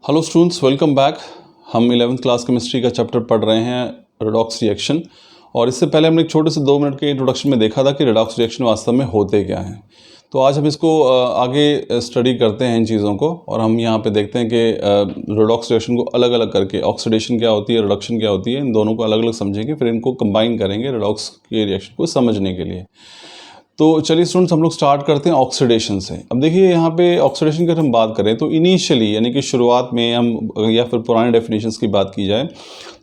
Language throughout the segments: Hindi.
Hello students, welcome back. हम 11th क्लास केमिस्ट्री का चैप्टर पढ़ रहे हैं रेडॉक्स रिएक्शन। और इससे पहले हमने एक छोटे से 2 मिनट के इंट्रोडक्शन में देखा था कि रेडॉक्स रिएक्शन वास्तव में होते क्या हैं। तो आज हम इसको आगे स्टडी करते हैं इन चीज़ों को, और हम यहाँ पे देखते हैं कि रेडॉक्स रिएक्शन को अलग अलग करके ऑक्सीडेशन क्या होती है, रिडक्शन क्या होती है, इन दोनों को अलग अलग समझेंगे, फिर इनको कंबाइन करेंगे रेडॉक्स के रिएक्शन को समझने के लिए। तो चलिए स्टूडेंट्स, हम लोग स्टार्ट करते हैं ऑक्सीडेशन से। अब देखिए यहाँ पे ऑक्सीडेशन की अगर हम बात करें तो इनिशियली यानी कि शुरुआत में हम या फिर पुराने डेफिनेशंस की बात की जाए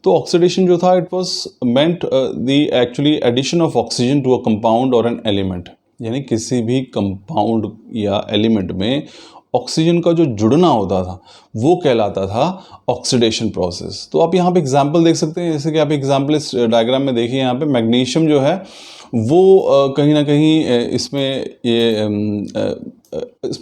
तो ऑक्सीडेशन जो था it was meant the actually addition of oxygen to a compound और एन एलिमेंट, यानी किसी भी कंपाउंड या एलिमेंट में ऑक्सीजन का जो जुड़ना होता था वो कहलाता था ऑक्सीडेशन प्रोसेस। तो आप यहाँ पे एग्जांपल देख सकते हैं, जैसे कि आप एग्जांपल इस डायग्राम में देखिए, यहाँ पे मैग्नीशियम जो है वो कहीं ना कहीं इसमें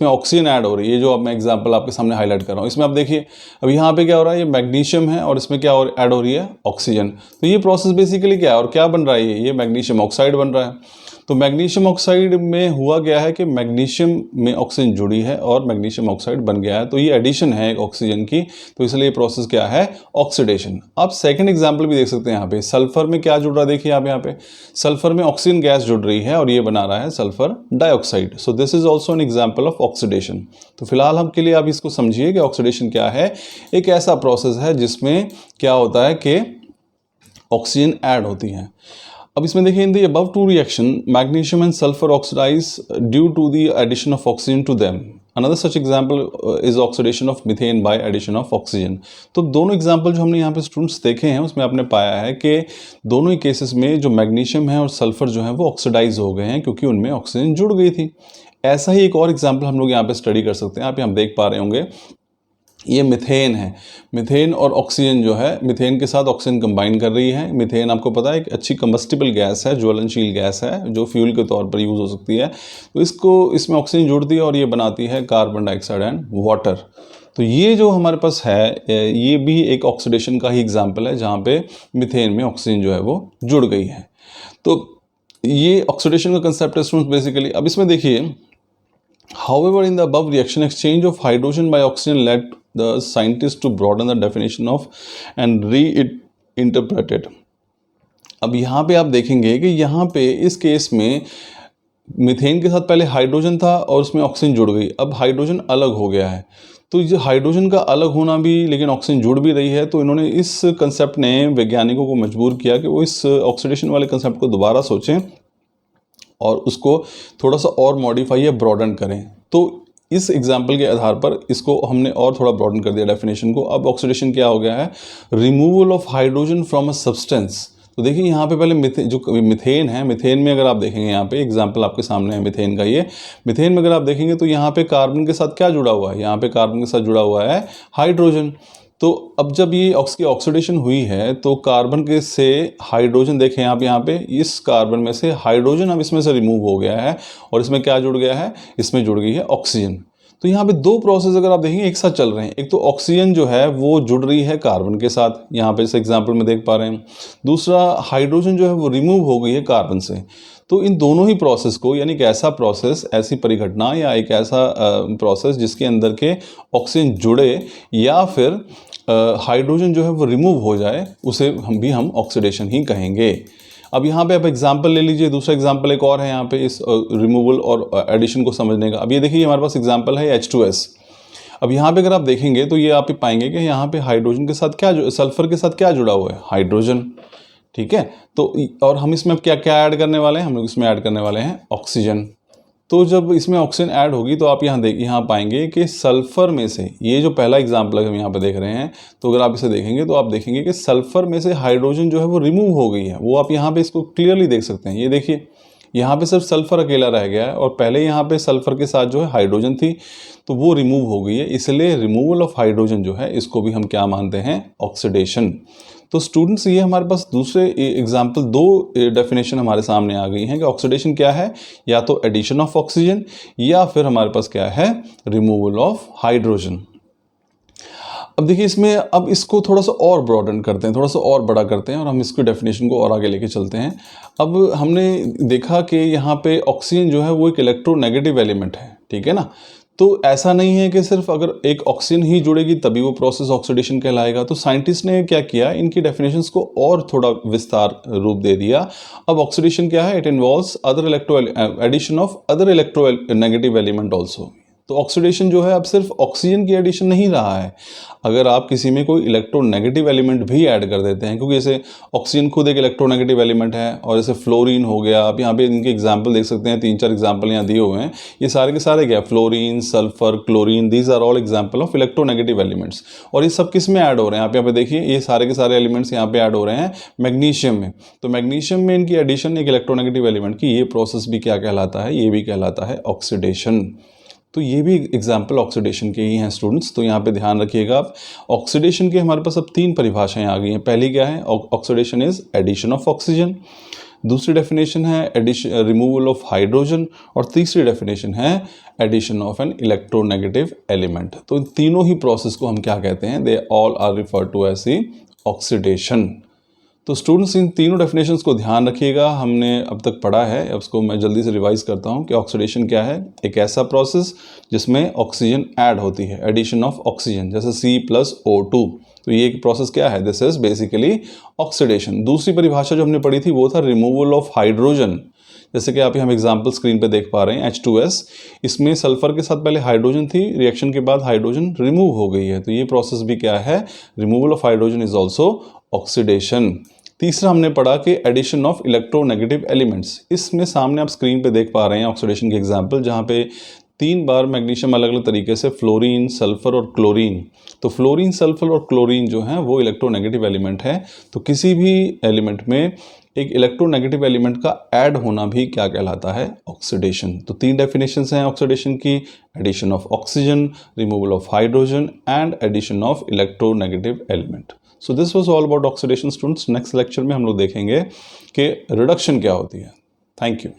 ऑक्सीजन ऐड हो रही है। ये जो अब मैं एग्जांपल आपके सामने हाईलाइट कर रहा हूँ, इसमें आप देखिए अब यहाँ पे क्या हो रहा है, ये मैग्नीशियम है और इसमें क्या ऐड हो रही है, ऑक्सीजन। तो ये प्रोसेस बेसिकली क्या है और क्या बन रहा है, ये मैग्नीशियम ऑक्साइड बन रहा है। तो मैग्नीशियम ऑक्साइड में हुआ क्या है कि मैग्नीशियम में ऑक्सीजन जुड़ी है और मैग्नीशियम ऑक्साइड बन गया है, तो ये एडिशन है एक ऑक्सीजन की, तो इसलिए ये प्रोसेस क्या है, ऑक्सीडेशन। आप सेकंड एग्जांपल भी देख सकते हैं, यहाँ पे सल्फर में क्या जुड़ रहा है, देखिए आप यहाँ पे सल्फर में ऑक्सीजन गैस जुड़ रही है और ये बना रहा है sulphur dioxide. So this is also an example of oxidation. तो फिलहाल हम के लिए आप इसको समझिए कि ऑक्सीडेशन क्या है। एक ऐसा प्रोसेस है जिसमें क्या होता है कि ऑक्सीजन ऐड होती है। अब इसमें देखिए, in the above two reaction magnesium and sulphur oxidise due to the addition of oxygen to them. Another such example is oxidation of methane by addition of oxygen. तो दोनों एग्जाम्पल जो हमने यहाँ पे स्टूडेंट्स देखे हैं उसमें आपने पाया है कि दोनों ही केसेस में जो मैग्नीशियम है और सल्फर जो है वो ऑक्सीडाइज हो गए हैं क्योंकि उनमें ऑक्सीजन जुड़ गई थी। ऐसा ही एक और एग्जाम्पल हम लोग यहाँ पे स्टडी कर सकते हैं। आप यहाँ देख पा रहे होंगे, ये मीथेन है। मीथेन और ऑक्सीजन जो है, मीथेन के साथ ऑक्सीजन कंबाइन कर रही है। मीथेन आपको पता है एक अच्छी कंबस्टिबल गैस है, ज्वलनशील गैस है जो फ्यूल के तौर पर यूज़ हो सकती है। तो इसमें ऑक्सीजन जुड़ती है और ये बनाती है कार्बन डाइऑक्साइड एंड वाटर। तो ये जो हमारे पास है ये भी एक ऑक्सीडेशन का ही एग्जाम्पल है जहाँ पे मीथेन में ऑक्सीजन जो है वो जुड़ गई है। तो ये ऑक्सीडेशन का कंसेप्ट है स्टूडेंट्स बेसिकली। अब इसमें देखिए, however in the above reaction exchange of hydrogen by oxygen led the scientists to broaden the definition of and reinterpret it। अब यहाँ पे आप देखेंगे कि यहाँ पे इस केस में मीथेन के साथ पहले हाइड्रोजन था और उसमें ऑक्सीजन जुड़ गई, अब हाइड्रोजन अलग हो गया है। तो ये हाइड्रोजन का अलग होना भी, लेकिन ऑक्सीजन जुड़ भी रही है, तो इन्होंने इस कंसेप्ट ने वैज्ञानिकों को मजबूर किया कि वो इस ऑक्सीडेशन वाले कंसेप्ट को दोबारा सोचें और उसको थोड़ा सा और मॉडिफाई या ब्रॉडन करें। तो इस एग्जाम्पल के आधार पर इसको हमने और थोड़ा ब्रॉडन कर दिया डेफिनेशन को। अब ऑक्सीडेशन क्या हो गया है, removal of hydrogen from a substance. तो देखिए यहाँ पे पहले मीथेन है, मीथेन में अगर आप देखेंगे, यहाँ पे एग्जाम्पल आपके सामने है मीथेन का। ये मीथेन में अगर आप देखेंगे तो यहाँ पे कार्बन के साथ क्या जुड़ा हुआ है, यहाँ पे कार्बन के साथ जुड़ा हुआ है हाइड्रोजन। तो अब जब ये ऑक्सीडेशन हुई है तो कार्बन के से हाइड्रोजन देखें आप यहाँ पे, इस कार्बन में से हाइड्रोजन अब इसमें से रिमूव हो गया है और इसमें क्या जुड़ गया है, इसमें जुड़ गई है ऑक्सीजन। तो यहाँ पे दो प्रोसेस अगर आप देखेंगे एक साथ चल रहे हैं। एक तो ऑक्सीजन जो है वो जुड़ रही है कार्बन के साथ, यहाँ पे इस एग्जाम्पल में देख पा रहे हैं। दूसरा हाइड्रोजन जो है वो रिमूव हो गई है कार्बन से। तो इन दोनों ही प्रोसेस को, यानी एक ऐसा प्रोसेस, ऐसी परिघटना या एक ऐसा प्रोसेस जिसके अंदर के ऑक्सीजन जुड़े या फिर हाइड्रोजन जो है वो रिमूव हो जाए, उसे हम ऑक्सीडेशन ही कहेंगे। अब यहाँ पे आप एग्जांपल ले लीजिए, दूसरा एग्जांपल एक और है यहाँ पे इस रिमूवल और एडिशन को समझने का। अब ये देखिए हमारे पास एग्जांपल है H2S। अब यहाँ पे अगर आप देखेंगे तो ये आप पाएंगे कि यहाँ पे हाइड्रोजन के साथ सल्फर के साथ क्या जुड़ा हुआ है, हाइड्रोजन। ठीक है, तो और हम इसमें क्या क्या ऐड करने वाले हैं, हम लोग इसमें ऐड करने वाले हैं ऑक्सीजन। तो जब इसमें ऑक्सीजन ऐड होगी तो आप यहाँ पाएंगे कि सल्फर में से, ये जो पहला एग्जाम्पल हम यहाँ पे देख रहे हैं, तो अगर आप इसे देखेंगे तो आप देखेंगे कि सल्फर में से हाइड्रोजन जो है वो रिमूव हो गई है। वो आप यहाँ पे इसको क्लियरली देख सकते हैं। ये देखिए यहाँ पे सिर्फ सल्फर अकेला रह गया है और पहले यहाँ पे सल्फर के साथ जो है हाइड्रोजन थी, तो वो रिमूव हो गई है। इसलिए रिमूवल ऑफ हाइड्रोजन जो है इसको भी हम क्या मानते हैं, ऑक्सीडेशन। तो स्टूडेंट्स ये हमारे पास दूसरे एग्जाम्पल, दो डेफिनेशन हमारे सामने आ गई हैं कि ऑक्सीडेशन क्या है, या तो एडिशन ऑफ ऑक्सीजन या फिर हमारे पास क्या है, रिमूवल ऑफ हाइड्रोजन। अब देखिए इसमें, अब इसको थोड़ा सा और ब्रॉडन करते हैं, थोड़ा सा और बड़ा करते हैं और हम इसकी डेफिनेशन को और आगे लेके चलते हैं। अब हमने देखा कि यहाँ पे ऑक्सीजन जो है वो एक इलेक्ट्रोनेगेटिव एलिमेंट है, ठीक है ना। तो ऐसा नहीं है कि सिर्फ अगर एक ऑक्सीजन ही जुड़ेगी तभी वो प्रोसेस ऑक्सीडेशन कहलाएगा। तो साइंटिस्ट ने क्या किया, इनकी डेफिनेशंस को और थोड़ा विस्तार रूप दे दिया। अब ऑक्सीडेशन क्या है, it involves other addition of other electronegative element also. तो ऑक्सीडेशन जो है अब सिर्फ ऑक्सीजन की एडिशन नहीं रहा है, अगर आप किसी में कोई इलेक्ट्रोनेगेटिव एलिमेंट भी ऐड कर देते हैं, क्योंकि जैसे ऑक्सीजन खुद एक इलेक्ट्रोनेगेटिव एलिमेंट है, और जैसे फ्लोरीन हो गया, आप यहाँ पे इनके एग्जाम्पल देख सकते हैं, 3-4 एग्जाम्पल यहाँ दिए हुए हैं। ये सारे के सारे क्या, fluorine, sulphur, chlorine, these are all example of electronegative elements. और ये सब किस में ऐड हो रहे हैं, आप यहाँ पे देखिए, ये सारे के सारे एलिमेंट्स यहाँ पे ऐड हो रहे हैं मैग्नीशियम में। तो मैग्नीशियम में इनकी एडिशन एक इलेक्ट्रोनेगेटिव एलिमेंट की, ये प्रोसेस भी क्या कहलाता है, ये भी कहलाता है ऑक्सीडेशन। तो ये भी एग्जाम्पल ऑक्सीडेशन के ही हैं स्टूडेंट्स। तो यहाँ पे ध्यान रखिएगा आप, ऑक्सीडेशन के हमारे पास अब 3 परिभाषाएं आ गई हैं। पहली क्या है, oxidation is addition of oxygen. दूसरी डेफिनेशन है रिमूवल ऑफ हाइड्रोजन। और तीसरी डेफिनेशन है addition of an electronegative element. तो इन तीनों ही प्रोसेस को हम क्या कहते हैं, they all are referred to as oxidation. तो स्टूडेंट्स इन तीनों डेफिनेशंस को ध्यान रखिएगा। हमने अब तक पढ़ा है, अब उसको मैं जल्दी से रिवाइज करता हूँ कि ऑक्सीडेशन क्या है, एक ऐसा प्रोसेस जिसमें ऑक्सीजन ऐड होती है, एडिशन ऑफ ऑक्सीजन, जैसे C+O2। तो ये एक प्रोसेस क्या है, दिस इज बेसिकली ऑक्सीडेशन। दूसरी परिभाषा जो हमने पढ़ी थी वो था रिमूवल ऑफ हाइड्रोजन। जैसे कि आप हम एग्जाम्पल स्क्रीन पे देख पा रहे हैं, H2S, इसमें सल्फर के साथ पहले हाइड्रोजन थी, रिएक्शन के बाद हाइड्रोजन रिमूव हो गई है, तो ये प्रोसेस भी क्या है, removal of hydrogen is also oxidation. तीसरा हमने पढ़ा कि एडिशन ऑफ इलेक्ट्रोनेगेटिव एलिमेंट्स। इसमें सामने आप स्क्रीन पे देख पा रहे हैं ऑक्सीडेशन के एग्जाम्पल, जहाँ पे 3 बार मैग्नीशियम अलग अलग तरीके से, फ्लोरीन, सल्फर और क्लोरीन। तो फ्लोरीन, सल्फर और क्लोरीन जो हैं वो इलेक्ट्रोनेगेटिव एलिमेंट है। तो किसी भी एलिमेंट में एक इलेक्ट्रोनेगेटिव एलिमेंट का ऐड होना भी क्या कहलाता है, ऑक्सीडेशन। तो 3 डेफिनेशंस हैं ऑक्सीडेशन की, addition of oxygen, removal of hydrogen and addition of electronegative element. So this was all about oxidation students. Next lecture में हम लोग देखेंगे कि रिडक्शन क्या होती है। Thank you.